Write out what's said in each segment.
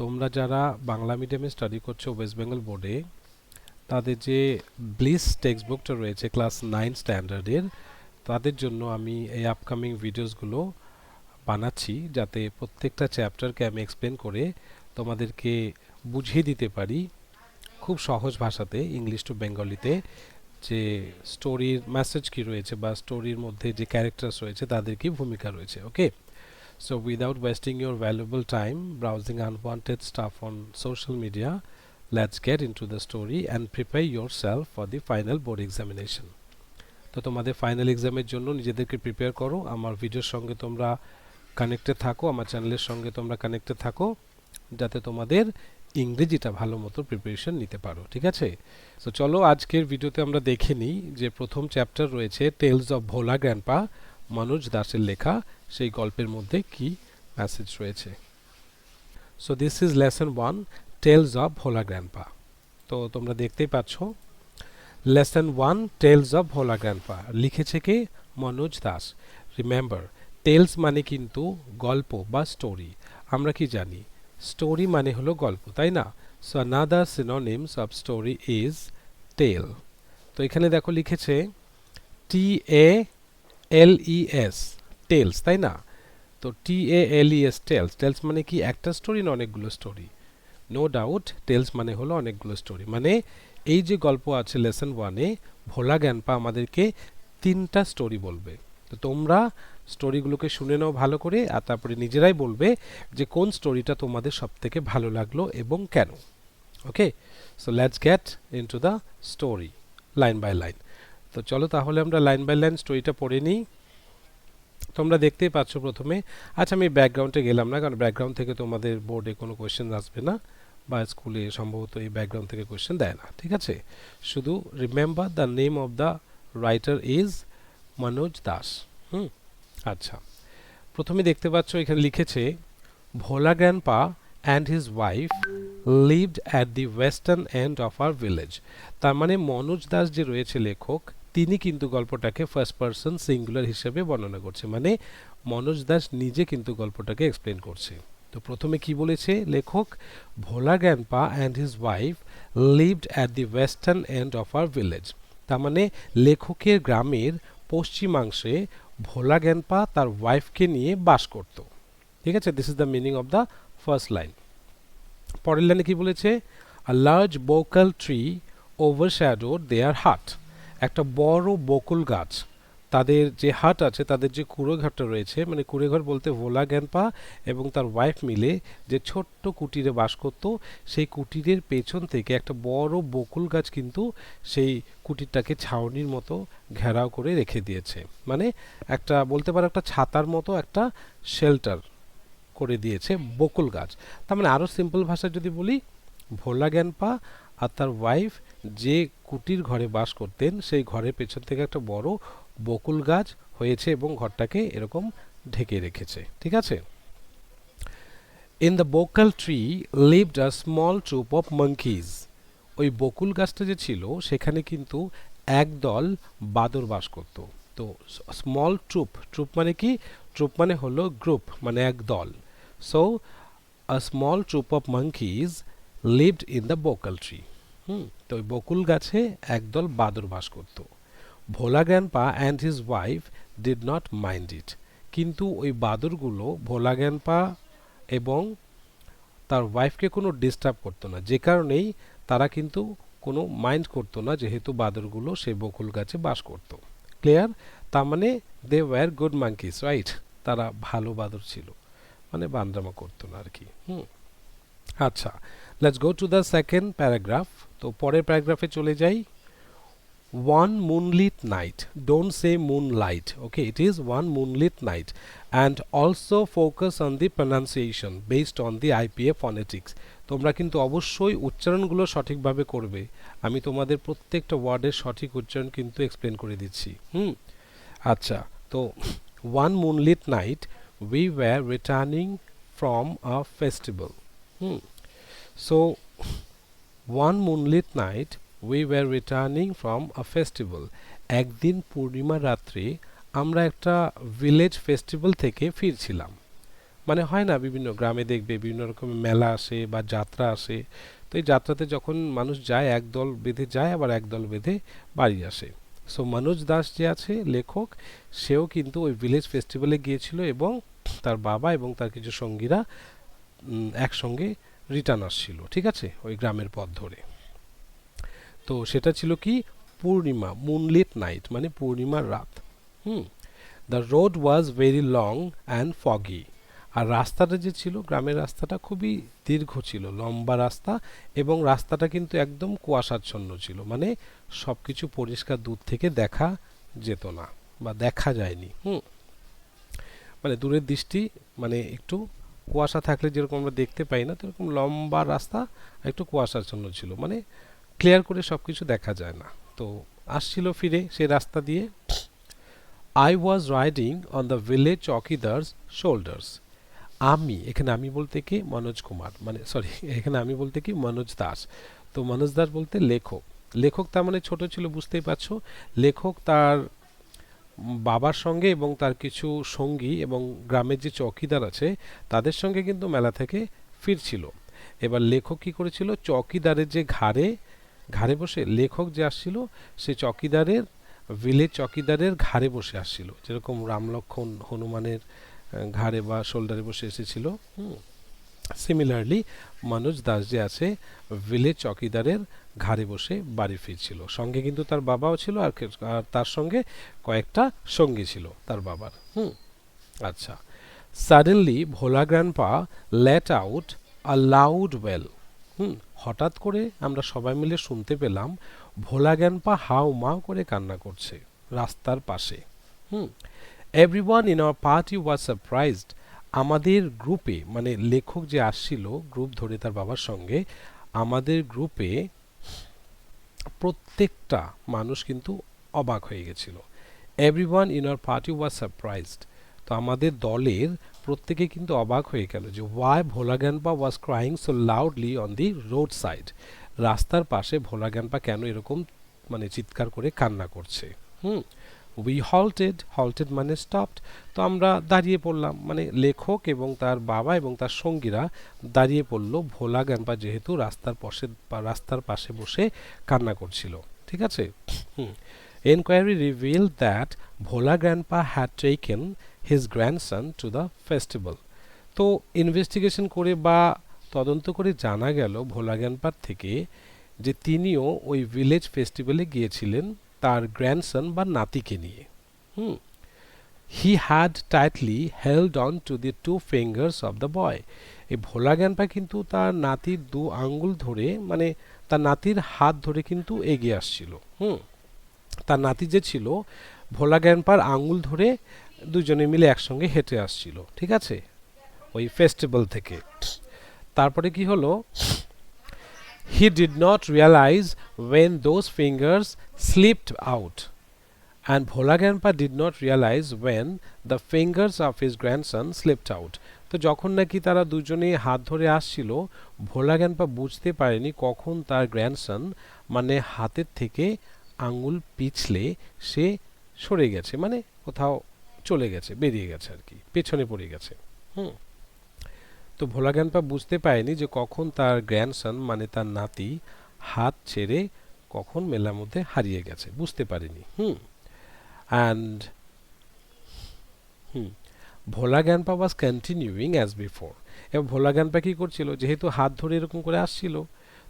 তোমরা যারা বাংলা মিডিয়ামে স্টাডি করছো ওয়েস্ট বেঙ্গল বোর্ডে, তাদের যে ব্লিস টেক্সট বুকটা রয়েছে ক্লাস 9 স্ট্যান্ডার্ডের, তাদের জন্য আমি এই আপকামিং ভিডিওসগুলো বানাচ্ছি যাতে প্রত্যেকটা চ্যাপ্টারকে আমি এক্সপ্লেন করে তোমাদেরকে বুঝিয়ে দিতে পারি খুব সহজ ভাষাতে, ইংলিশ টু বেঙ্গলিতে, যে স্টোরির মেসেজ কি রয়েছে বা স্টোরির মধ্যে যে ক্যারেক্টার্স রয়েছে তাদের কি ভূমিকা রয়েছে। ওকে, so without wasting your valuable time browsing unwanted stuff on social media, let's get into the story and prepare yourself for the final board examination. তো তোমাদের ফাইনাল এক্সামের জন্য নিজেদেরকে প্রিপেয়ার করো, আমার ভিডিওর সঙ্গে তোমরা কানেক্টেড থাকো, আমার চ্যানেলের সঙ্গে তোমরা কানেক্টেড থাকো, যাতে তোমাদের ইংরেজিটা ভালো মতো প্রিপারেশন নিতে পারো। ঠিক আছে, তো চলো আজকের ভিডিওতে আমরা দেখে নিই যে প্রথম চ্যাপ্টার রয়েছে tales of Bhola grandpa, Manoj দাসের লেখা, সেই গল্পের মধ্যে কি মেসেজ রয়েছে। So this is lesson 1, tales of Bhola grandpa. তো তোমরা দেখতেই পাচ্ছ lesson 1, tales of Bhola grandpa, লিখেছে কে? মনোজ দাস। রিমেম্বার, টেলস মানে কিন্তু গল্প বা স্টোরি। আমরা কি জানি? স্টোরি মানে হলো গল্প, তাই না? So another synonyms of story is tale. তো এখানে দেখো লিখেছে TALES, টেলস, তাই না? তো TALES, টেলস। টেলস মানে কি একটা স্টোরি না অনেকগুলো স্টোরি? নো ডাউট, টেলস মানে হলো অনেকগুলো স্টোরি। মানে এই যে গল্প আছে লেসন 1-এ, ভোলা গ্র্যান্ডপা আমাদেরকে 3টা স্টোরি বলবে। তো তোমরা স্টোরিগুলোকে শুনে নাও ভালো করে, আর তারপরে নিজেরাই বলবে যে কোন স্টোরিটা তোমাদের সবথেকে ভালো লাগলো এবং কেন। Okay, so let's get into the story line by line. তো চলো তাহলে আমরা লাইন বাই লাইন স্টোরিটা পড়ে নিই। তোমরা দেখতেই পাচ্ছ প্রথমে, আচ্ছা আমি ব্যাকগ্রাউন্ডে গেলাম না, কারণ ব্যাকগ্রাউন্ড থেকে তোমাদের বোর্ডে কোনো কোয়েশ্চেন আসবে না, বা স্কুলে সম্ভবত এই ব্যাকগ্রাউন্ড থেকে কোয়েশ্চেন দেয় না। ঠিক আছে, শুধু remember the name of the writer is Manoj Das. আচ্ছা, প্রথমে দেখতে পাচ্ছ এখানে লিখেছে Bhola grandpa and his wife lived at the western end of our village. তার মানে মনোজ দাস যে রয়েছে লেখক, তিনি কিন্তু গল্পটাকে ফার্স্ট পারসন সিঙ্গুলার হিসেবে বর্ণনা করছে, মানে মনোজ দাস নিজে কিন্তু গল্পটাকে এক্সপ্লেন করছে। তো প্রথমে কি বলেছে লেখক? Bhola grandpa and his wife lived at the western end of our village. তার মানে লেখকের গ্রামের পশ্চিমাংশে ভোলা গ্র্যান্ডপা তার ওয়াইফকে নিয়ে বাস করত। ঠিক আছে, this is the meaning of the first line. পরের লাইনে কি বলেছে? আ লার্জ বোকাল ট্রি ওভারশ্যাডোড দেয়ার হাট। একটা বড় বকুল গাছ তাদের যে হাট আছে, তাদের যে কুঁড়ে ঘরটা রয়েছে, মানে কুঁড়ে ঘর বলতে ভোলা গ্র্যান্ডপা এবং তার ওয়াইফ মিলে যে ছোট্ট কুটিরে বাস করত, সেই কুটিরের পেছন থেকে একটা বড় বকুল গাছ কিন্তু সেই কুটিরটাকে ছাউনির মতো ঘেরাও করে রেখে দিয়েছে। মানে একটা বলতে পারো একটা ছাতার মতো একটা শেল্টার করে দিয়েছে বকুল গাছ। তার মানে আরও সিম্পল ভাষায় যদি বলি, ভোলা গ্র্যান্ডপা আর তার ওয়াইফ যে কুটির ঘরে বাস করতেন, সেই ঘরের পেছন থেকে একটা বড় বকুল গাছ হয়েছে এবং ঘরটাকে এরকম ঢেকে রেখেছে। ঠিক আছে, in the bakul tree lived a small troop of monkeys. ওই বকুল গাছটা যে ছিল সেখানে কিন্তু একদল বাদর বাস করত। তো স্মল ট্রুপ, ট্রুপ মানে কি? ট্রুপ মানে হলো গ্রুপ, মানে এক দল। So a small troop of monkeys lived in the bakul tree. তো ওই বকুল গাছে একদল বাদর বাস করত। Bhola grandpa and his wife did not mind it. কিন্তু ওই বাদরগুলো ভোলা গ্র্যান্ডপা এবং তার ওয়াইফকে কোনো ডিস্টার্ব করতো না, যে কারণেই তারা কিন্তু কোনো মাইন্ড করতো না, যেহেতু বাদরগুলো সেই বকুল গাছে বাস করত। ক্লিয়ার? তার মানে they were good monkeys, right? তারা ভালো বাদর ছিল, মানে বান্দরামো করতো না আর কি। আচ্ছা, let's go to the second paragraph. তো পরের প্যারাগ্রাফে চলে যাই। One moonlit night, don't say moonlight, okay, it is one moonlit night, and also focus on the pronunciation based on the IPA phonetics. তোমরা কিন্তু অবশ্যই উচ্চারণগুলো সঠিকভাবে করবে। আমি তোমাদের প্রত্যেকটা ওয়ার্ডের সঠিক উচ্চারণ কিন্তু এক্সপ্লেন করে দিচ্ছি। আচ্ছা, তো one moonlit night we were returning from a festival. So one moonlit night we were returning from a festival. একদিন পূর্ণিমা রাত্রে আমরা একটা ভিলেজ ফেস্টিভ্যাল থেকে ফিরছিলাম। মানে হয় না বিভিন্ন গ্রামে দেখবে বিভিন্ন রকমের মেলা আসে বা যাত্রা আসে, তো এই যাত্রাতে যখন মানুষ যায় একদল বেঁধে যায় আবার একদল বেঁধে বাড়ি আসে। সো মনোজ দাস যে আছে লেখক, সেও কিন্তু ওই ভিলেজ ফেস্টিভ্যালে গিয়েছিল এবং তার বাবা এবং তার কিছু সঙ্গীরা একসঙ্গে রিটার্ন আসছিল, ঠিক আছে, ওই গ্রামের পথ ধরে। তো সেটা ছিল কি পূর্ণিমা, মুনলিট নাইট মানে পূর্ণিমার রাত। Hmm the road was very long and foggy. আর রাস্তাটা যে ছিল গ্রামের রাস্তাটা খুবই দীর্ঘ ছিল, লম্বা রাস্তা, এবং রাস্তাটা কিন্তু একদম কুয়াশাচ্ছন্ন ছিল, মানে সবকিছু পরিষ্কার দূর থেকে দেখা যেত না বা দেখা যায়নি। মানে দূরের দৃষ্টি মানে একটু কুয়াশা থাকলে যেরকম আমরা দেখতে পাই না, তো এরকম লম্বা রাস্তা একটু কুয়াশাচ্ছন্ন ছিল, মানে ক্লিয়ার করে সবকিছু দেখা যায় না। তো আসছিল ফিরে সেই রাস্তা দিয়ে। I was riding on the village chowkidar's shoulders. আমি, এখানে আমি বলতে কি মনোজ কুমার, মানে সরি, এখানে আমি বলতে কি মনোজ দাস। তো মনোজ দাস বলতে লেখক, লেখক তার মানে ছোট ছিল বুঝতেই পারছো। লেখক তার বাবার সঙ্গে এবং তার কিছু সঙ্গী এবং গ্রামের যে চৌকিদার আছে তাদের সঙ্গে কিন্তু মেলা থেকে ফিরছিল। এবার লেখক কি করেছিল, চৌকিদারের যে ঘাড়ে ঘাড়ে বসে, লেখক যে আসছিল সে চৌকিদারের ভিলেজ চৌকিদারের ঘাড়ে বসে আসছিল, যেরকম রাম লক্ষ্মণ হনুমানের ঘাড়ে বা শোল্ডারে বসে এসেছিল। সিমিলারলি মনোজ দাস যে আছে ভিলেজ চৌকিদারের ঘাড়ে বসে বাড়ি ফিরছিল, সঙ্গে কিন্তু তার বাবাও ছিল আর তার সঙ্গে কয়েকটা সঙ্গী ছিল তার বাবার। আচ্ছা, সাডেনলি ভোলা গ্র্যান্ডপা লেট আউট আ লাউড ওয়েল। হঠাৎ করে আমরা সবাই মিলে শুনতে পেলাম ভোলা গ্র্যান্ডপা হাউ মাউ করে কান্না করছে রাস্তার পাশে। Everyone in our party was surprised. আমাদের গ্রুপে, মানে লেখক যে আসছিল গ্রুপ ধরে তার বাবার সঙ্গে, আমাদের গ্রুপে প্রত্যেকটা মানুষ কিন্তু অবাক হয়ে গেছিল। Everyone in our party was surprised. তো আমাদের দলের প্রত্যেকে কিন্তু অবাক হয়ে গেল যে why Bhola grandpa was crying so loudly on the road side. রাস্তার পাশে ভোলা গ্র্যান্ডপা কেন এরকম মানে চিৎকার করে কান্না করছে। উই হল্টেড, হল্টেড মানে স্টপড। তো আমরা দাঁড়িয়ে পড়লাম, মানে লেখক এবং তার বাবা এবং তার সঙ্গীরা দাঁড়িয়ে পড়ল ভোলা গ্র্যান্ডপা যেহেতু রাস্তার পাশে বসে কান্না করছিল, ঠিক আছে। Enquiry reveal that Bhola grandpa had taken his grandson to the festival. তো ইনভেস্টিগেশন করে বা তদন্ত করে জানা গেল ভোলা গ্র্যান্ডপার থেকে যে তিনিও ওই ভিলেজ ফেস্টিভ্যালে গিয়েছিলেন তার গ্র্যান্ডসন বা নাতিকে নিয়ে। He had tightly held on to the two fingers of the boy. এই ভোলা গ্র্যান্ডপা কিন্তু তার নাতির দু আঙ্গুল ধরে, মানে তার নাতির হাত ধরে কিন্তু এগিয়ে আসছিল। তার নাতি যে ছিল ভোলা গ্র্যান্ডপার আঙ্গুল ধরে দুজনে মিলে একসঙ্গে হেঁটে আসছিল, ঠিক আছে, ওই ফেস্টিভ্যাল থেকে। তারপরে কি হলো, he did not realize when those fingers slipped out, and Bhola Grandpa did not realize when the fingers of his grandson slipped out. তো যখন নাকি তারা দুজনে হাত ধরে আসছিল, ভোলা গ্র্যান্ডপা বুঝতে পারেনি কখন তার গ্র্যান্ডসন মানে হাতের থেকে আঙ্গুল পিছলে সে সরে গেছে, মানে কোথাও চলে গেছে, বেরিয়ে গেছে আর কি, পেছনে পড়ে গেছে। তো ভোলা গ্র্যান্ডপা বুঝতে পারেনি যে কখন তার গ্র্যান্ডসন মানে তার নাতি হাত ছেড়ে কখন মেলার মধ্যে হারিয়ে গেছে, বুঝতে পারেনি। And Bhola grandpa was continuing as before. এবার ভোলা গ্র্যান্ডপা কি করছিল, যেহেতু হাত ধরে এরকম করে আসছিল,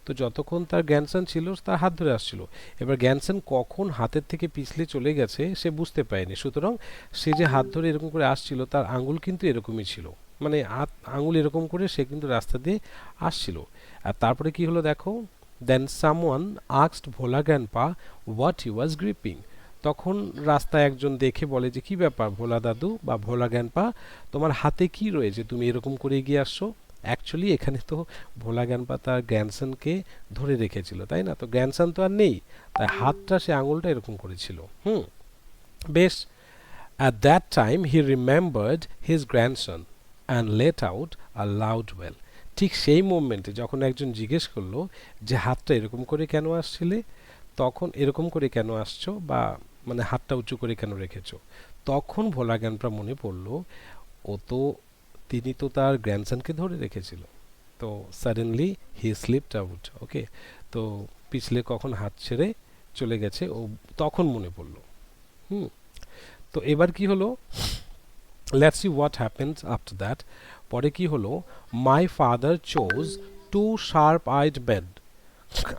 তো যতক্ষণ তার গ্র্যান্ডসন ছিল তার হাত ধরে আসছিল, এবার গ্র্যান্ডসন কখন হাতের থেকে পিছলে চলে গেছে সে বুঝতে পারেনি। সুতরাং সে যে হাত ধরে এরকম করে আসছিল তার আঙ্গুল কিন্তু এরকমই ছিল, মানে আঙুল এরকম করে সে কিন্তু রাস্তা দিয়ে আসছিল। আর তারপরে কি হলো দেখো, then someone asked Bhola grandpa what he was gripping. তখন রাস্তায় একজন দেখে বলে যে কি ব্যাপার ভোলা দাদু বা ভোলা গ্র্যান্ডপা, তোমার হাতে কি রয়েছে, তুমি এরকম করে এগিয়ে আসছো। অ্যাকচুয়ালি এখানে তো ভোলা গ্র্যান্ডপা তার গ্র্যান্ডসনকে ধরে রেখেছিল, তাই না, তো গ্র্যান্ডসন তো আর নেই, তাই হাতটা সে আঙুলটা এরকম করেছিল। বেশ, at that time he remembered his grandson and let out a loud wail. ঠিক সেই মোমেন্টে যখন একজন জিজ্ঞেস করলো যে হাতটা এরকম করে কেন আসছিলে, তখন এরকম করে কেন আসছো বা মানে হাতটা উঁচু করে কেন রেখেছো, তখন ভোলা গ্র্যান্ডপা মনে পড়লো ও তো তিনি তো তার গ্র্যান্ডসনকে ধরে রেখেছিল। তো সাডেনলি হি স্লিপড আউট, ওকে। তো পিছলে কখন হাত ছেড়ে চলে গেছে ও তখন মনে পড়লো। হুম তো এবার কি হলো, let's see what happens after that. পরে কি হলো, my father chose to sharp eyed bed.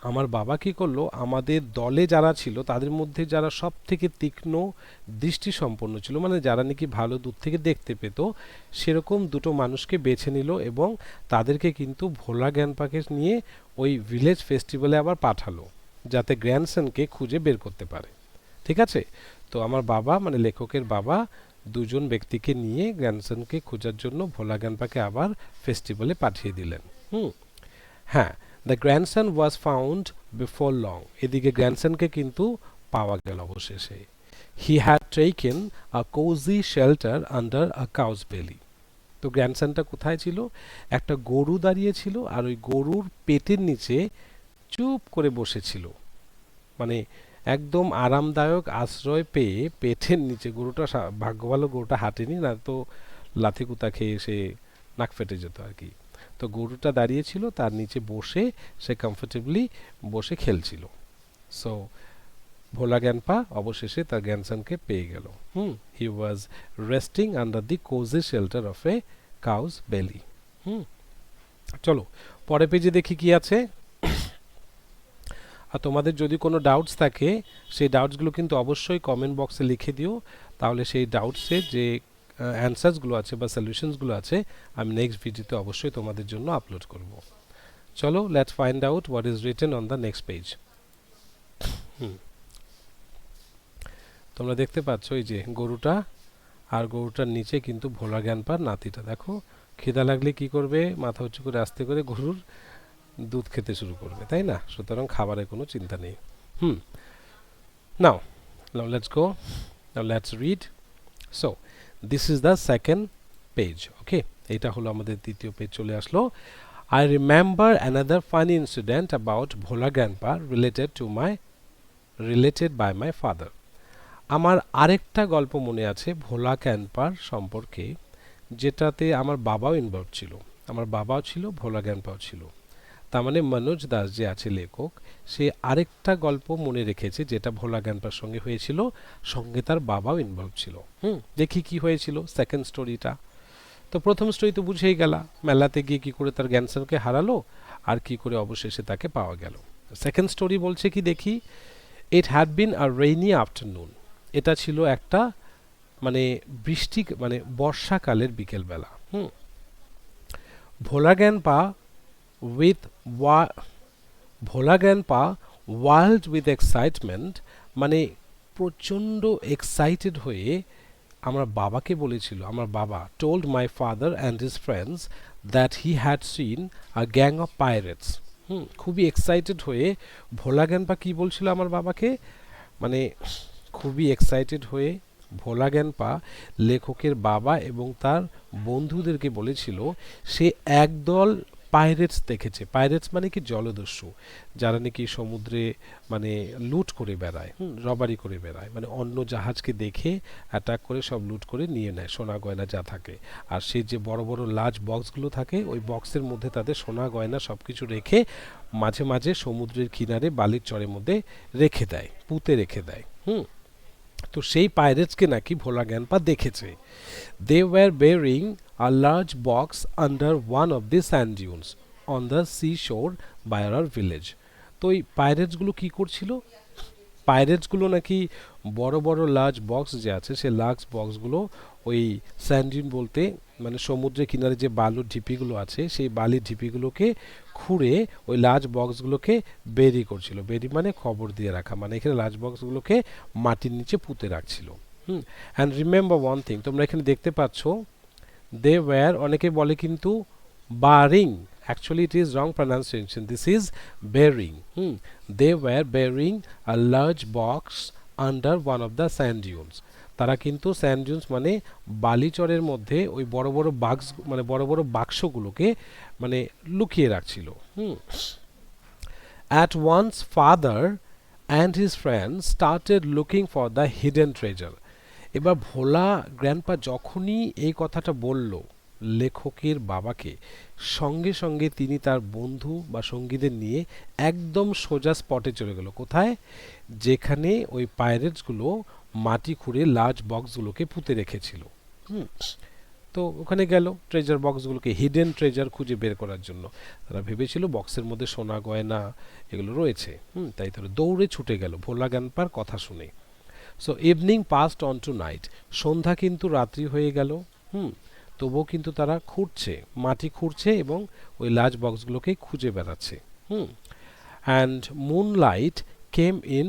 আমার বাবা কি করলো, আমাদের দলে যারা ছিল তাদের মধ্যে যারা সব থেকে তীক্ষ্ণ দৃষ্টি সম্পন্ন ছিল, মানে যারা নাকি ভালো দূর থেকে দেখতে পেত, সেরকম দুটো মানুষকে বেছে নিল এবং তাদেরকে কিন্তু ভোলা জ্ঞানপাকে নিয়ে ওই ভিলেজ ফেস্টিভ্যালে আবার পাঠালো, যাতে গ্র্যান্ডসনকে খুঁজে বের করতে পারে। ঠিক আছে, তো আমার বাবা মানে লেখকের বাবা দুজন ব্যক্তিকে নিয়ে গ্র্যান্ডসনকে খোঁজার জন্য ভোলা জ্ঞানপাকে আবার ফেস্টিভ্যালে পাঠিয়ে দিলেন। হ্যাঁ, the grandson was found before long. এদিকে গ্র্যান্ডসনকে কিন্তু পাওয়া গেল অবশেষে। He had taken a cozy shelter under a cow's belly. তো গ্র্যান্ডসনটা কোথায় ছিল, একটা গরু দাঁড়িয়ে ছিল আর ওই গরুর পেটের নিচে চুপ করে বসেছিল, মানে একদম আরামদায়ক আশ্রয় পেয়ে পেটের নিচে। গরুটা ভাগ্য ভালো গরুটা হাঁটেনি, না তো লাথি কুতা খেয়ে সে নাক ফেটে যেত আর কি। তো গরুটা দাঁড়িয়ে ছিল, তার নিচে বসে সে কমফোর্টেবলি বসে খেলছিল। সো ভোলা জ্ঞানপা অবশেষে তার গ্র্যান্ডসনকে পেয়ে গেল। He was resting under the cosy shelter of a cow's belly. চলো পরে পেজে দেখি কি আছে। আর তোমাদের যদি কোনো ডাউটস থাকে সেই ডাউটসগুলো কিন্তু অবশ্যই কমেন্ট বক্সে লিখে দিও, তাহলে সেই ডাউটসের যে অ্যান্সার্সগুলো আছে বা সলিউশনসগুলো আছে আমি নেক্সট ভিডিওতে অবশ্যই তোমাদের জন্য আপলোড করব। চলো let's find out what is written on the next page. তোমরা দেখতে পাচ্ছ এই যে গরুটা, আর গরুটার নিচে কিন্তু ভোলা জ্ঞানপার নাতিটা। দেখো খিদা লাগলে কি করবে, মাথা উঁচু করে আস্তে করে গরুর দুধ খেতে শুরু করবে, তাই না? সুতরাং খাবারের কোনো চিন্তা নেই। Now let's go, now let's read. So this is the second page, okay. এটা হলো আমাদের দ্বিতীয় পেজ চলে আসলো। I remember another funny incident about Bhola Grandpa related by my father. আমার আরেকটা গল্প মনে আছে ভোলা গ্র্যান্ডপার সম্পর্কে, যেটাতে আমার বাবাও ইনভলভ ছিল। আমার বাবাও ছিল, ভোলা গ্র্যান্ডপাও ছিল। তার মানে মনোজ দাস যে আছে লেখক, সে আরেকটা গল্প মনে রেখেছে যেটা ভোলা জ্ঞানপার সঙ্গে হয়েছিল, সঙ্গে তার বাবাও ইনভলভ ছিল। দেখি কি হয়েছিল সেকেন্ড স্টোরিটা। তো প্রথম স্টোরি তো বুঝেই গেলা, মেলাতে গিয়ে কি করে তার গ্র্যান্ডসনকে হারালো আর কি করে অবশেষে তাকে পাওয়া গেল। সেকেন্ড স্টোরি বলছে কি দেখি, it had been a rainy afternoon. এটা ছিল একটা মানে বৃষ্টি মানে বর্ষাকালের বিকেলবেলা। Bhola grandpa Bhola grandpa wild with excitement, মানে প্রচণ্ড এক্সাইটেড হয়ে আমার বাবাকে বলেছিল, আমার বাবা told my father and his friends that he had seen a gang of pirates. খুবই এক্সাইটেড হয়ে ভোলা জ্ঞানপা কি বলছিল আমার বাবাকে, মানে খুবই এক্সাইটেড হয়ে ভোলা জ্ঞানপা লেখকের বাবা এবং তার বন্ধুদেরকে বলেছিল সে একদল পাইরেটস দেখেছে। পাইরেটস মানে কি জলদস্যু, যারা নাকি সমুদ্রে মানে লুট করে বেড়ায়, রবারি করে বেড়ায়, মানে অন্য জাহাজকে দেখে অ্যাটাক করে সব লুট করে নিয়ে নেয় সোনা গয়না যা থাকে। আর সেই যে বড় বড় লার্জ বক্সগুলো থাকে, ওই বক্সের মধ্যে তাদের সোনা গয়না সব কিছু রেখে মাঝে মাঝে সমুদ্রের কিনারে বালির চরের মধ্যে রেখে দেয়, পুঁতে রেখে দেয়। তো সেই পাইরেটসকে নাকি ভোলা জ্ঞানপা দেখেছে। They were bearing a large box under one of the sand dunes on the sea shore by our village. তো এই পাইরেটসগুলো কি করছিল, পাইরেটসগুলো নাকি বড় বড় লার্জ বক্স যে আছে সেই লার্জ বক্সগুলো ওই স্যান্ড ডিউন বলতে মানে সমুদ্রের কিনারে যে বালুর ঢিপিগুলো আছে সেই বালির ঢিপিগুলোকে খুঁড়ে ওই লার্জ বক্সগুলোকে বেরি করছিল। বেরি মানে খবর দিয়ে রাখা, মানে এখানে লার্জ বক্সগুলোকে মাটির নিচে পুঁতে রাখছিল। অ্যান্ড রিমেম্বার ওয়ান থিং, তোমরা এখানে দেখতে পাচ্ছ দে ওয়্যার, অনেকে বলে কিন্তু বারিং, actually it is wrong pronunciation, this is bearing. They were bearing a large box under one of the sand dunes. তারা কিন্তু স্যান্ড ডিউনস মানে বালিচরের মধ্যে ওই বড় বড় বাক্স মানে বড় বড় বাক্সগুলোকে মানে লুকিয়ে রাখছিল। At once father and his friends started looking for the hidden treasure. এবার ভোলা গ্র্যান্ডপা যখনই এই কথাটা বলল লেখকের বাবাকে সঙ্গে সঙ্গে তিনি তার বন্ধু বা সঙ্গীদের নিয়ে একদম সোজা স্পটে চলে গেল। কোথায়? যেখানে ওই পাইরেটসগুলো মাটি খুঁড়ে লার্জ বক্সগুলোকে পুঁতে রেখেছিল। হুম তো ওখানে গেল ট্রেজার বক্সগুলোকে, হিডেন ট্রেজার খুঁজে বের করার জন্য। তারা ভেবেছিল বক্সের মধ্যে সোনা গয়না এগুলো রয়েছে। তাই তারা দৌড়ে ছুটে গেল ভোলা গ্যান্ডপার কথা শুনে। So evening passed on to night, সন্ধ্যা কিন্তু রাত্রি হয়ে গেল। তবুও কিন্তু তারা খুঁড়ছে, মাটি খুঁড়ছে এবং ওই লার্জ বক্সগুলোকে খুঁজে বেড়াচ্ছে। And moonlight came in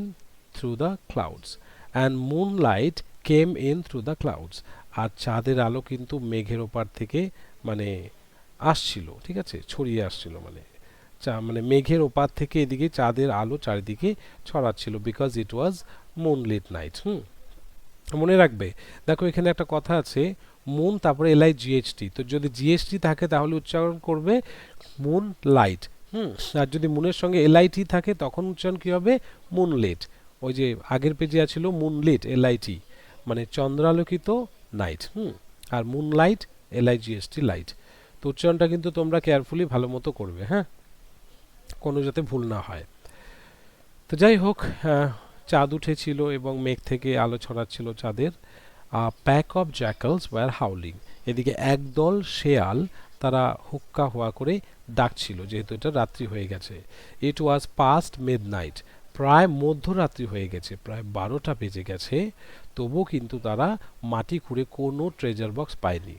through the clouds, and moonlight came in through the clouds, আর চাঁদের আলো কিন্তু মেঘের ওপার থেকে মানে আসছিল, ঠিক আছে, ছড়িয়ে আসছিল, মানে মেঘের ওপার থেকে এদিকে চাঁদের আলো চারিদিকে ছড়াচ্ছিল, because it was moonlit night. মনে রাখবে, দেখো এখানে একটা কথা আছে, মুন তারপরে LIGHT, তো যদি GHT থাকে তাহলে উচ্চারণ করবে মুন লাইট। আর যদি মুনের সঙ্গে LIT থাকে তখন উচ্চারণ কি হবে? মুনলিট। ওই যে আগের পেজে আছিল মুনলিট LIT, মানে চন্দ্রালোকিত নাইট। আর মুনলাইট LIGHT লাইট। তো উচ্চারণটা কিন্তু তোমরা কেয়ারফুলি ভালো মতো করবে, হ্যাঁ, কোনো যাতে ভুল না হয়। তো যাই হোক, চাঁদ উঠেছিল এবং মেঘ থেকে আলো ছড়াচ্ছিল চাঁদের। প্যাক অফ জ্যাকলস ওয়ার হাউলিং, এদিকে একদল শেয়াল তারা হুক্কা হওয়া করে ডাকছিল, যেহেতু এটা রাত্রি হয়ে গেছে। ইট ওয়াজ পাস্ট মিডনাইট, প্রায় মধ্যরাত্রি হয়ে গেছে, প্রায় 12টা বেজে গেছে। তবুও কিন্তু তারা মাটি খুঁড়ে কোনো ট্রেজার বক্স পায়নি।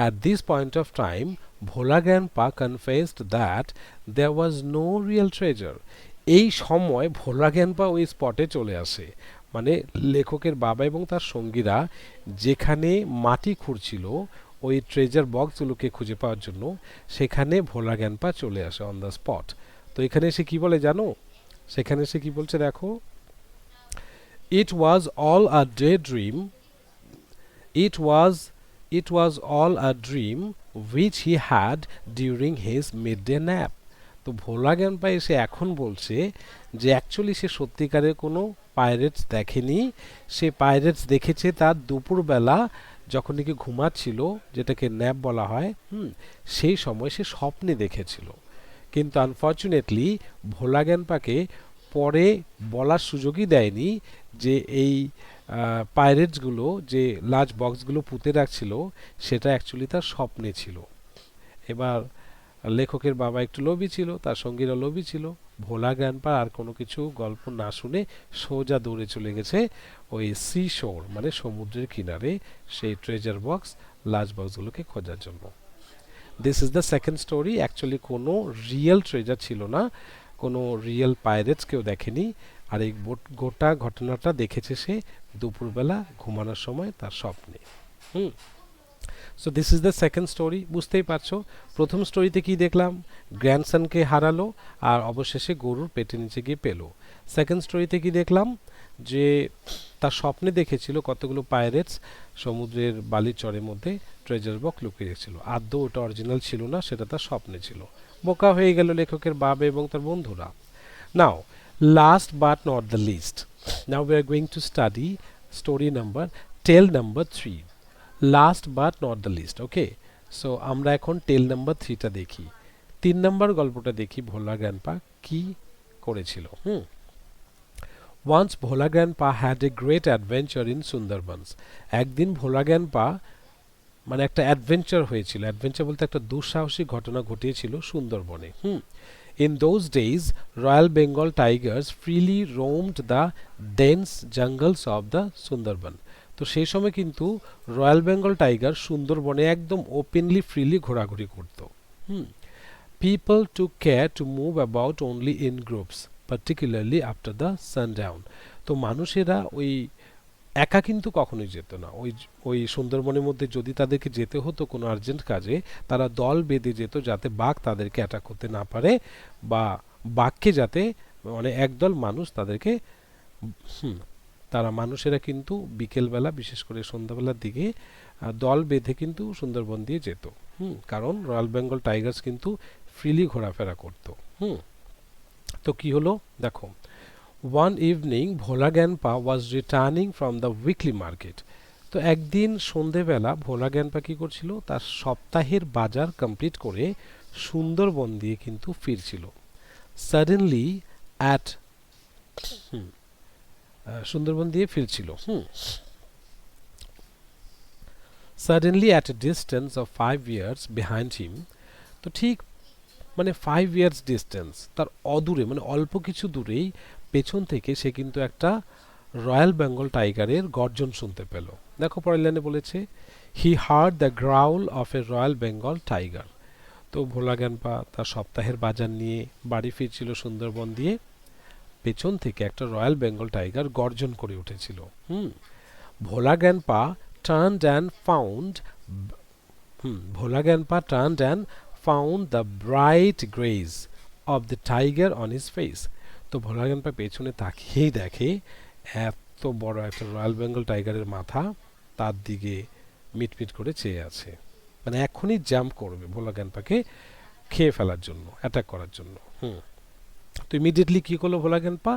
At this point of time, Bhola Grandpa confessed that there was no real treasure. এই সময় ভোলা গ্যান্ডপা ওই স্পটে চলে আসে, মানে লেখকের বাবা এবং তার সঙ্গীরা যেখানে মাটি খুঁড়ছিল ওই ট্রেজার বক্সগুলোকে খুঁজে পাওয়ার জন্য, সেখানে ভোলা গ্যান্ডপা চলে আসে অন দ্য স্পট। তো এখানে সে কি বলে জানো? সেখানে সে কি বলছে দেখো, it was all a day dream, it was all a dream which he had during his midday nap. তো ভোলা গ্যান্ডপা এসে এখন বলছে যে অ্যাকচুয়ালি সে সত্যিকারের কোনো পাইরেটস দেখেনি, সে পাইরেটস দেখেছে তার দুপুরবেলা যখন নাকি ঘুমাচ্ছিল, যেটাকে ন্যাপ বলা হয়। সেই সময় সে স্বপ্নে দেখেছিল। কিন্তু আনফর্চুনেটলি ভোলা গ্যান্ডপাকে পরে বলার সুযোগই দেয়নি যে এই পাইরেটসগুলো যে লার্জ বক্সগুলো পুঁতে রাখছিল সেটা অ্যাকচুয়ালি তার স্বপ্নে ছিল। এবার লেখকের বাবা একটু লোভী ছিল, তার সঙ্গীরা লোভী ছিল। ভোলা গ্র্যান্ডপা আর কোনো কিছু গল্প না শুনে সোজা দৌড়ে চলে গেছে ওই সি শোর, মানে সমুদ্রের কিনারে, সেই ট্রেজার বক্স লার্জ বক্সগুলোকে খোঁজার জন্য। This is the second story. Actually কোনো রিয়েল ট্রেজার ছিল না, কোনো রিয়েল পাইরেটস কেউ দেখেনি। আর এই গোটা ঘটনাটা দেখেছে সে দুপুরবেলা ঘুমানোর সময় তার স্বপ্নে। So this is the second story. বুঝতেই পারছো, প্রথম স্টোরিতে কি দেখলাম? গ্র্যান্ডসনকে হারালো আর অবশেষে গরুর পেটের নিচে গিয়ে পেলো। সেকেন্ড স্টোরিতে কি দেখলাম? যে তার স্বপ্নে দেখেছিল কতগুলো পাইরেটস সমুদ্রের বালির চরের মধ্যে ট্রেজার বক্স লুকিয়ে রেখেছিল। আদৌ ওটা অরিজিনাল ছিল না, সেটা তার স্বপ্নে ছিল। বোকা হয়ে গেল লেখকের বাবা এবং তার বন্ধুরা। নাও last but not the least, now we are going to study story number tale number 3. Last but not the least, okay? So আমরা এখন tale number 3 টা দেখি। 3 নম্বর গল্পটা দেখি ভোলা গ্র্যান্ডপা কি করেছিল। Once Bhola Grandpa had a great adventure in Sundarbans. একদিন ভোলা grandpa মানে একটা অ্যাডভেঞ্চার হয়েছিল। অ্যাডভেঞ্চার বলতে একটা দুঃসাহসিক ঘটনা ঘটিয়েছিল সুন্দরবনে। In those days, Royal Bengal tigers freely roamed the dense jungles of the Sundarban. তো সেই সময় কিন্তু রয়্যাল বেঙ্গল টাইগার সুন্দরবনে একদম ওপেনলি ফ্রিলি ঘোরাঘুরি করত। People took care to move about only in groups, particularly after the sundown. তো মানুষেরা ওই একা কিন্তু কখনোই যেত না। ওই সুন্দরবনের মধ্যে যদি তাদেরকে যেতে হতো কোনো আর্জেন্ট কাজে, তারা দল বেঁধে যেত যাতে বাঘ তাদেরকে অ্যাটাক করতে না পারে, বা বাঘকে যাতে মানে একদল মানুষ তাদেরকে তারা মানুষেরা কিন্তু বিকেলবেলা, বিশেষ করে সন্ধ্যাবেলার দিকে দল বেঁধে কিন্তু সুন্দরবন দিয়ে যেত। কারণ রয়্যাল বেঙ্গল টাইগার্স কিন্তু ফ্রিলি ঘোরাফেরা করত। তো কি হলো দেখো, one evening Bhola Grandpa was returning from the weekly market. তো একদিন সন্ধেবেলা ভোলা জ্ঞানপা কি করছিল, তার সপ্তাহের বাজার কমপ্লিট করে সুন্দরবন দিয়ে কিন্তু ফিরছিল। সাডেনলি অ্যাট সুন্দরবন দিয়ে ফিরছিল suddenly at a distance of 5 years behind him. তো ঠিক মানে 5 years ডিস্টেন্স, তার অদূরে মানে অল্প কিছু দূরেই পেছন থেকে সে কিন্তু একটা রয়্যাল বেঙ্গল টাইগারের গর্জন শুনতে পেল। দেখো পরের লাইনে বলেছে he heard the growl of a royal Bengal tiger. তো ভোলা জ্ঞানপা তার সপ্তাহের বাজার নিয়ে বাড়ি ফিরছিল সুন্দরবন দিয়ে, পেছন থেকে একটা রয়্যাল বেঙ্গল টাইগার গর্জন করে উঠেছিল। ভোলা জ্ঞানপা turned and found Bhola Ganpa turned and found the bright graze of the tiger on his face. তো ভোলা জ্ঞানপা পেছনে তাকিয়েই দেখে এত বড় একটা রয়্যাল বেঙ্গল টাইগারের মাথা তার দিকে মিটমিট করে চেয়ে আছে, মানে এখনই জাম্প করবে ভোলা জ্ঞানপাকে খেয়ে ফেলার জন্য, অ্যাটাক করার জন্য। তো ইমিডিয়েটলি কি করলো ভোলা জ্ঞানপা?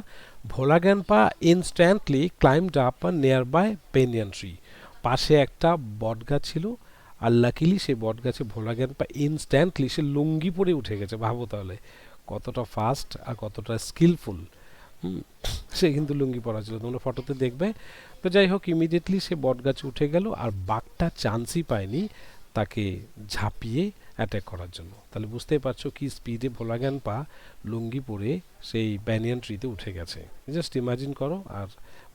ভোলা জ্ঞানপা instantly climbed up a nearby banyan tree. পাশে একটা বট গাছ ছিল, আর লাকিলি সেই বট গাছে ভোলা জ্ঞানপা ইনস্ট্যান্টলি সে লুঙ্গি পরে উঠে গেছে। ভাবো তাহলে কতটা ফাস্ট আর কতটা স্কিলফুল। সে কিন্তু লুঙ্গি পরা ছিল, তোমরা ফটোতে দেখবে। তো যাই হোক, ইমিডিয়েটলি সে বট গাছে উঠে গেল, আর বাঘটা চান্সই পায়নি তাকে ঝাঁপিয়ে অ্যাটাক করার জন্য। তাহলে বুঝতেই পারছো কি স্পিডে ভোলা জ্ঞানপা লুঙ্গি পরে সেই ব্যানিয়ান ট্রিতে উঠে গেছে। জাস্ট ইমাজিন করো আর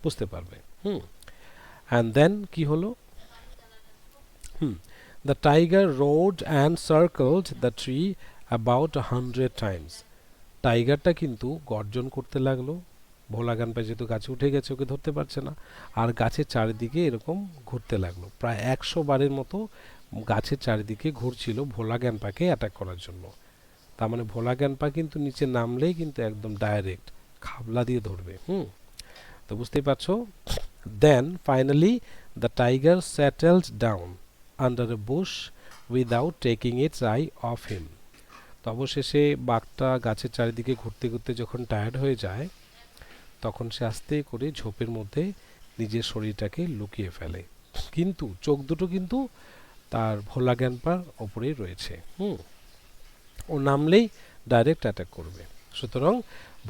বুঝতে পারবে। অ্যান্ড দেন কি হলো? The tiger roared and circled the tree about 100 times। টাইগারটা কিন্তু গর্জন করতে লাগলো, ভোলা জ্ঞানপা যেহেতু গাছে উঠে গেছে ওকে ধরতে পারছে না, আর গাছের চারিদিকে এরকম ঘুরতে লাগলো। প্রায় 100 বারের মতো গাছের চারিদিকে ঘুরছিল ভোলা জ্ঞানপাকে অ্যাটাক করার জন্য। তার মানে ভোলা জ্ঞানপা কিন্তু নিচে নামলেই কিন্তু একদম ডাইরেক্ট খাবলা দিয়ে ধরবে। তো বুঝতেই পারছো। Then finally the tiger settled down under a bush without taking its eye off him. তো অবশেষে বাঘটা গাছের চারিদিকে ঘুরতে ঘুরতে যখন টায়ার্ড হয়ে যায়, তখন সে আস্তে করে ঝোপের মধ্যে নিজের শরীরটাকে লুকিয়ে ফেলে, কিন্তু চোখ দুটো কিন্তু তার ভোলা জ্ঞানপার ওপরেই রয়েছে। ও নামলেই ডাইরেক্ট অ্যাটাক করবে। সুতরাং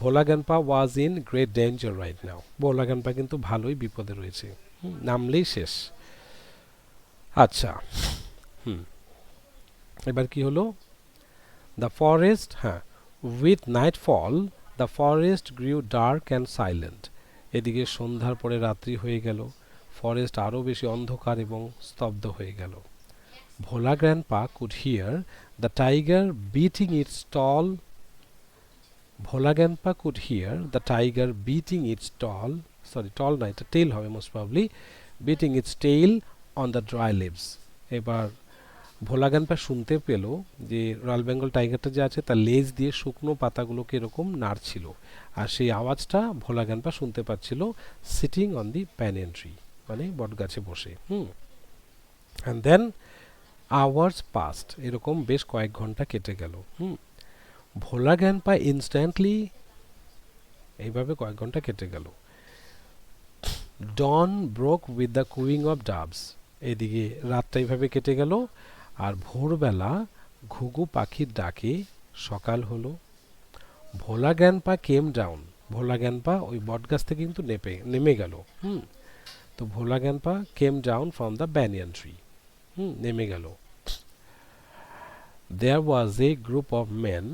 ভোলা জ্ঞানপা was in great danger right now. Bhola জ্ঞানপা কিন্তু ভালোই বিপদে রয়েছে, নামলেই শেষ। আচ্ছা, এবার কি হলো? The forest with nightfall the forest গ্রিউ dark and silent. এদিকে সন্ধ্যার পরে রাত্রি হয়ে গেল, ফরেস্ট আরও বেশি অন্ধকার এবং স্তব্ধ হয়ে গেল। Bhola grandpa could hear the tiger beating its tall Bhola grandpa could hear the tiger beating its tall না, এটা টেল হবে most probably, beating its tail on the dry leaves. এবার ভোলা জ্ঞানপা শুনতে পেল যে রয়্যাল বেঙ্গল টাইগারটা যে আছে তার লেজ দিয়ে শুকনো পাতাগুলোকে এরকম নাড়ছিল, আর সেই আওয়াজটা ভোলা জ্ঞানপা শুনতে পাচ্ছিল sitting on the banyan tree, মানে বট গাছে বসে। অ্যান্ড দেন আওয়ার্স পাস্ট, এরকম বেশ কয়েক ঘন্টা কেটে গেল। ভোলা জ্ঞানপা ইনস্ট্যান্টলি, এইভাবে কয়েক ঘন্টা কেটে গেল। Dawn broke with the cooing of doves. এদিকে রাতটা এইভাবে কেটে গেল, আর ভোরবেলা ঘুঘু পাখির ডাকে সকাল হলো। ভোলা জ্ঞানপা কেম ডাউন। ভোলা জ্ঞানপা ওই বটগাছ থেকে কিন্তু নেমে গেল। তো ভোলা জ্ঞানপা came down from the banyan tree, নেমে গেল। There was a group of men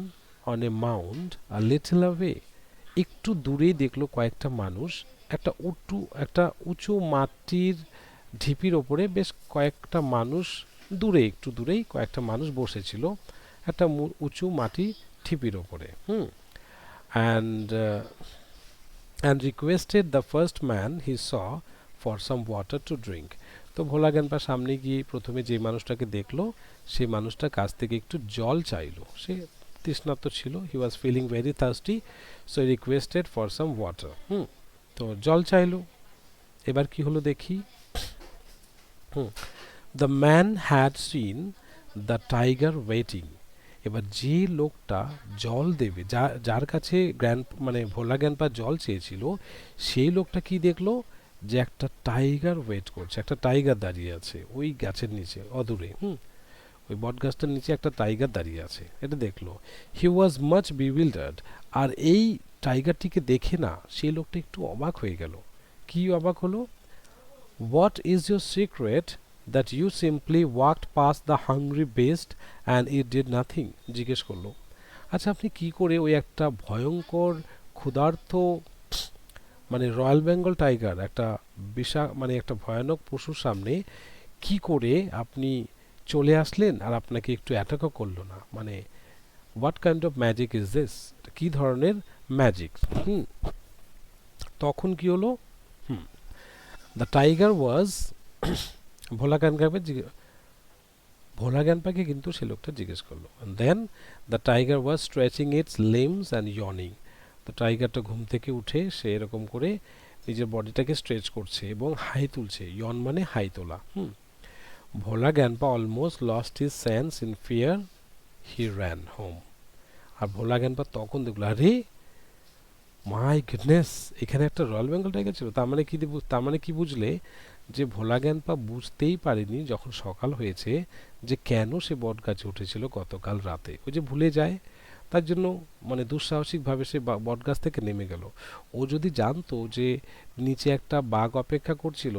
on a mount a little away. একটু দূরেই দেখলো কয়েকটা মানুষ একটা উঁচু মাটির ঢিপির ওপরে বেশ কয়েকটা মানুষ একটু দূরেই কয়েকটা মানুষ বসেছিল একটা উঁচু মাটি ঢিপির ওপরে। and requested the first man he saw for some water to drink. তো ভোলা জ্ঞানপা সামনে গিয়ে প্রথমে যে মানুষটাকে দেখলো সেই মানুষটার কাছ থেকে একটু জল চাইলো। সে তৃষ্ণার্ত ছিল, he was feeling very thirsty, so he requested for some water. তো জল চাইলো। এবার কি হলো দেখি। The man had seen the tiger waiting. এবার যে লোকটা জল দেবে, যার কাছে মানে ভোলা জ্ঞানপা জল চেয়েছিল, সেই লোকটা কি দেখলো, যে একটা টাইগার ওয়েট করছে, একটা টাইগার দাঁড়িয়ে আছে ওই গাছের নিচে অদূরে। ওই বট গাছটার নিচে একটা টাইগার দাঁড়িয়ে আছে, এটা দেখলো। হি ওয়াজ মাচ বিউইল্ডার্ড, আর এই টাইগারটিকে দেখে না সেই লোকটা একটু অবাক হয়ে গেল। কি অবাক হলো? What is your secret that you simply walked past the hungry beast and it did nothing? জিজ্ঞেস করলো, আচ্ছা আপনি কি করে ওই একটা ভয়ঙ্কর ক্ষুধার্ত মানে রয়্যাল বেঙ্গল টাইগার, একটা মানে একটা ভয়ানক পশুর সামনে কি করে আপনি চলে আসলেন আর আপনাকে একটু অ্যাটাকও করলো না? মানে what kind of magic is this? কি ধরনের ম্যাজিক? তখন কি হলো? দ্য টাইগার ওয়াজ ভোলা জ্ঞানপাকে কিন্তু সে লোকটা জিজ্ঞেস করলো। Then the tiger was stretching its limbs and yawning. তো টাইগারটা ঘুম থেকে উঠে সে এরকম করে নিজের বডিটাকে স্ট্রেচ করছে এবং হাই তুলছে। ইয়ন মানে হাই তোলা। ভোলা জ্ঞানপা almost lost his sense in fear, he ran home. আর ভোলা জ্ঞানপা তখন দেখলো, আরে মাই গুডনেস, এখানে একটা রয়্যাল বেঙ্গল টাইগার ছিল। তার মানে কি বুঝলে? যে ভোলা জ্ঞানপা বুঝতেই পারেনি যখন সকাল হয়েছে যে কেন সে বট গাছে উঠেছিল গতকাল রাতে। ওই যে ভুলে যায়, তার জন্য মানে দুঃসাহসিকভাবে সে বট গাছ থেকে নেমে গেল। ও যদি জানতো যে নিচে একটা বাঘ অপেক্ষা করছিল,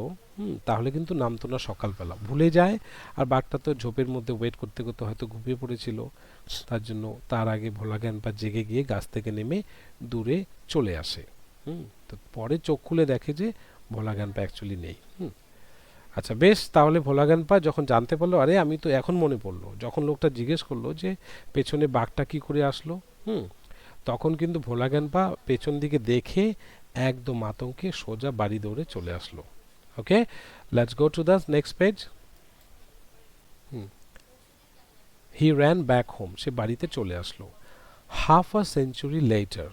তাহলে কিন্তু নামতো না সকালবেলা। ভুলে যায়, আর বাঘটা তো ঝোপের মধ্যে ওয়েট করতে করতে হয়তো ঘুমিয়ে পড়েছিল। তার জন্য তার আগে ভোলা জ্ঞানপা জেগে গিয়ে গাছ থেকে নেমে দূরে চলে আসে। তো পরে চোখ খুলে দেখে যে ভোলা জ্ঞানপা অ্যাকচুয়ালি নেই। আচ্ছা বেশ, তাহলে ভোলা জ্ঞানপা যখন জানতে পারলো, আরে আমি তো এখন মনে পড়লো, যখন লোকটা জিজ্ঞেস করলো যে পেছনে বাঘটা কি করে আসলো, তখন কিন্তু ভোলা জ্ঞানপা পেছন দিকে দেখে একদম আতঙ্কে সোজা বাড়ি দৌড়ে চলে আসলো। Okay, let's go to the next page. He ran back home, সে বাড়িতে চলে আসলো। Half a century later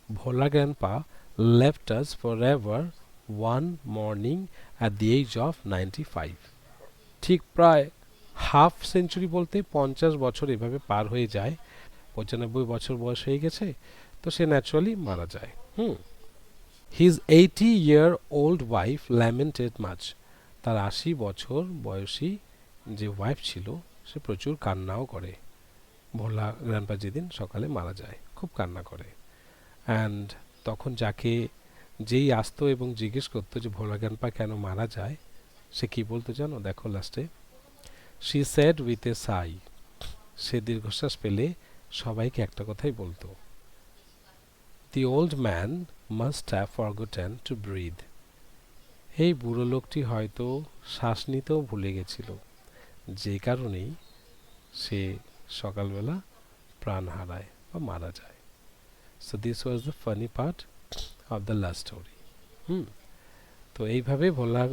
Bhola grandpa left us forever one morning at the age of 95. ঠিক প্রায় হাফ সেঞ্চুরি বলতে 50 বছর এভাবে পার হয়ে যায়। 95 বছর বয়স হয়ে গেছে, তো সে ন্যাচারালি মারা যায়। His 80-year-old wife lamented much. তার 80 বছর বয়সী যে ওয়াইফ ছিল সে প্রচুর কান্নাও করে। ভোলা গ্র্যান্ডপা যেদিন সকালে মারা যায় খুব কান্না করে। অ্যান্ড তখন যেই আসতো এবং জিজ্ঞেস করতো যে ভোলা গ্র্যান্ডপা কেন মারা যায়, সে কি বলতো জানো? দেখো লাস্টে, শি সেড উইথ এ সাই, সে দীর্ঘশ্বাস পেলে সবাইকে একটা কথাই বলতো, the old man must have forgotten to breathe. এই বুড়ো লোকটি হয়তো শ্বাস নিতেও ভুলে গেছিল, যে কারণেই সে সকালবেলা প্রাণ হারায় বা মারা যায়। So this was the funny part of the last story. তো এইভাবে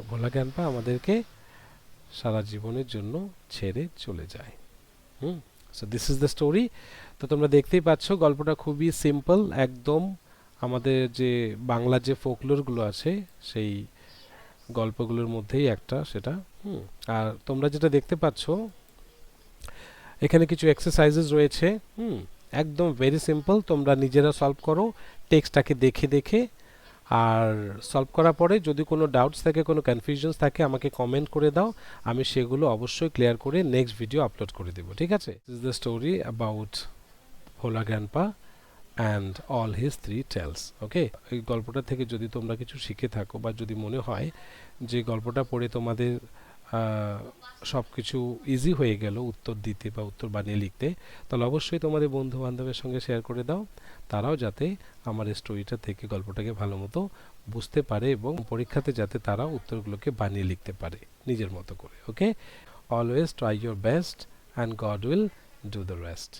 ভোলা গ্র্যান্ডপা আমাদেরকে সারা জীবনের জন্য ছেড়ে চলে যায়। So this is the story. তো তোমরা দেখতেই পাচ্ছ গল্পটা খুবই সিম্পল একদম, আমাদের যে বাংলা যে ফোকলোরগুলো আছে সেই গল্পগুলোর মধ্যেই একটা সেটা। আর তোমরা যেটা দেখতে পাচ্ছ এখানে কিছু এক্সারসাইজেস রয়েছে, একদম ভেরি সিম্পল, তোমরা নিজেরা সলভ করো টেক্সটটাকে দেখে দেখে। আর সলভ করার পরে যদি কোনো ডাউটস থাকে, কোনো কনফিউশনস থাকে, আমাকে কমেন্ট করে দাও, আমি সেগুলো অবশ্যই ক্লিয়ার করে নেক্সট ভিডিও আপলোড করে দেবো, ঠিক আছে? This is the story about Bhola grandpa and all his 3 tales. Okay, এই গল্পটা থেকে যদি তোমরা কিছু শিখে থাকো বা যদি মনে হয় যে গল্পটা পড়ে তোমাদের সব কিছু ইজি হয়ে গেল উত্তর দিতে বা উত্তর বানিয়ে লিখতে, তাহলে অবশ্যই তোমাদের বন্ধু বান্ধবের সঙ্গে শেয়ার করে দাও, তারাও যাতে আমার এই স্টোরিটা থেকে গল্পটাকে ভালো মতো বুঝতে পারে এবং পরীক্ষাতে যাতে তারা উত্তরগুলোকে বানিয়ে লিখতে পারে নিজের মতো করে। Okay, always try your best and God will do the rest.